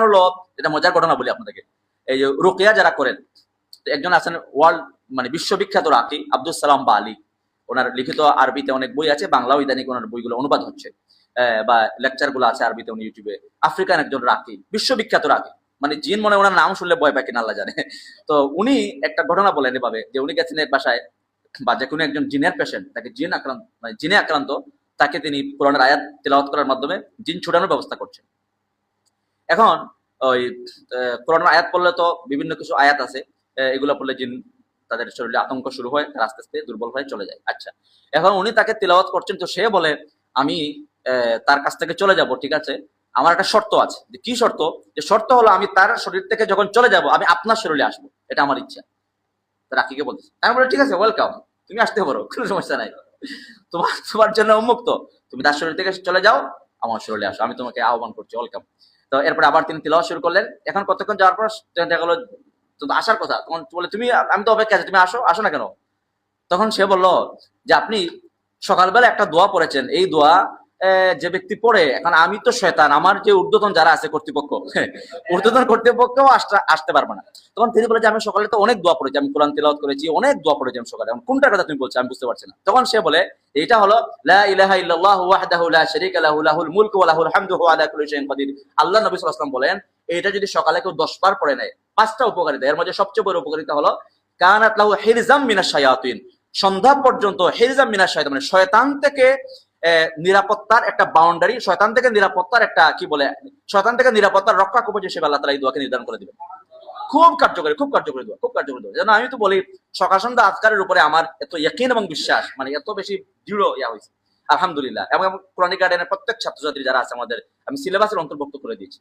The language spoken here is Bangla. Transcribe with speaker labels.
Speaker 1: হলো, এটা মজার ঘটনা বলি আপনাদেরকে। এই যে রুকিয়া যারা করেন, একজন আছেন ওয়ার্ল্ড মানে বিশ্ববিখ্যাত রাকি আব্দুল সালাম বালি। ওনার লিখিত আরবিতে অনেক বই আছে, বাংলাও ইদানিং ওনার বইগুলো অনুবাদ হচ্ছে, বা লেকচার গুলো আছে আরবিতে উনি ইউটিউবে। আফ্রিকান একজন রাকি, বিশ্ববিখ্যাত রাকি, মানে জিন মনে ওনার নাম শুনলে ভয় পায় কিনা আল্লাহ জানে। তো উনি একটা ঘটনা বলেন এভাবে যে উনি গেছেন এক বাসায়, বা যে কোনো একজন জিনের পেশেন্ট, তাকে জিন আক্রান্ত মানে জিনে আক্রান্ত, তাকে তিনি কোরআনের আয়াত তেলাওয়াত করার মাধ্যমে জিন ছুটানোর ব্যবস্থা করছেন। এখন ওই কোরআনের আয়াত পড়লে তো বিভিন্ন কিছু আয়াত আছে, এগুলো পড়লে জিন তাদের শরীরে আতঙ্ক শুরু হয়, আস্তে আস্তে দুর্বল হয়ে চলে যায়। আচ্ছা, এখন উনি তাকে তেলাওয়াত করছেন, তো সে বলে আমি তার কাছ থেকে চলে যাব, ঠিক আছে, আমার একটা শর্ত আছে। কি শর্ত? যে শর্ত হলো আমি তার শরীর থেকে যখন চলে যাব আমি আপনার শরীরে আসবো, এটা আমার ইচ্ছা। রাকিকে বলতেছে, আমি বলে ঠিক আছে, ওয়েলকাম, তুমি আসতে পারো, কোনো সমস্যা নাই, তোমার তোমার জন্য উন্মুক্ত, তুমি তার শরীর থেকে চলে যাও, আমার শরীরে আসো, আমি তোমাকে আহ্বান করছি, ওয়েলকাম। তো এরপরে আবার তিনি তিলাওয়াত শুরু করলেন। এখন কতক্ষণ যাওয়ার পর দেখা গেলো তো আসার কথা, তখন বলে তুমি, আমি তো অপেক্ষা আছি, তুমি আসো, আসো না কেন? তখন সে বলল যে আপনি সকালবেলা একটা দোয়া পড়েছেন, এই দোয়া যে ব্যক্তি পড়ে, এখন আমি তো শয়তান, আমার যে ঊর্ধ্বতন যারা আছে কর্তৃপক্ষ, ঊর্ধ্বতন কর্তৃপক্ষও আসতে পারবে না। তখন তিনি বলে যে আমি সকালে তো অনেক দোয়া পড়েছি, আমি কোরআন তিলাওয়াত করেছি, অনেক দোয়া পড়েছি আমি সকালে, এখন কোনটার কথা তুমি বলছো আমি বুঝতে পারছি না। তখন সে বলে এটা হলো লা ইলাহা ইল্লাল্লাহু ওয়াহদাহু লা শারীকা লাহু লাহুল মুলকু ওয়া লাহুল হামদু ওয়া আলা কুল্লি শাইইন কাদির। আল্লাহ নবী সাল্লাল্লাহু আলাইহি ওয়াসাল্লাম বলেন এটা যদি সকালে কেউ 10 বার পড়ে নেয়, 5টা উপকারিতা, এর মধ্যে সবচেয়ে বড় উপকারিতা হলো কানাত লাহু হিরজাম মিনাশ শায়াতিন, সন্ধ্যা পর্যন্ত হিরজাম মিনাশ শায়াতিন মানে শয়তান থেকে নিরাপত্তার একটা বাউন্ডারি, শয়তান থেকে নিরাপত্তার একটা কি বলে, শয়তান থেকে নিরাপত্তার রক্ষা কবচ হিসেবে আল্লাহ তাআলা এই দোয়াকে নির্ধারণ করে দিবেন। খুব কার্যকরী, খুব কার্যকরী দোয়া, খুব কার্যকরী দোয়া। যেন আমি তো বলি সকাল সন্ধ্যা আজকারের উপরে আমার এত ইয়াকিন এবং বিশ্বাস, মানে এত বেশি দৃঢ় ইয়া হয়েছে আলহামদুলিল্লাহ। এবং কোরআনিক গার্ডেনের প্রত্যেক ছাত্রছাত্রী যারা আছে আমাদের, আমি সিলেবাসের অন্তর্ভুক্ত করে দিয়েছি।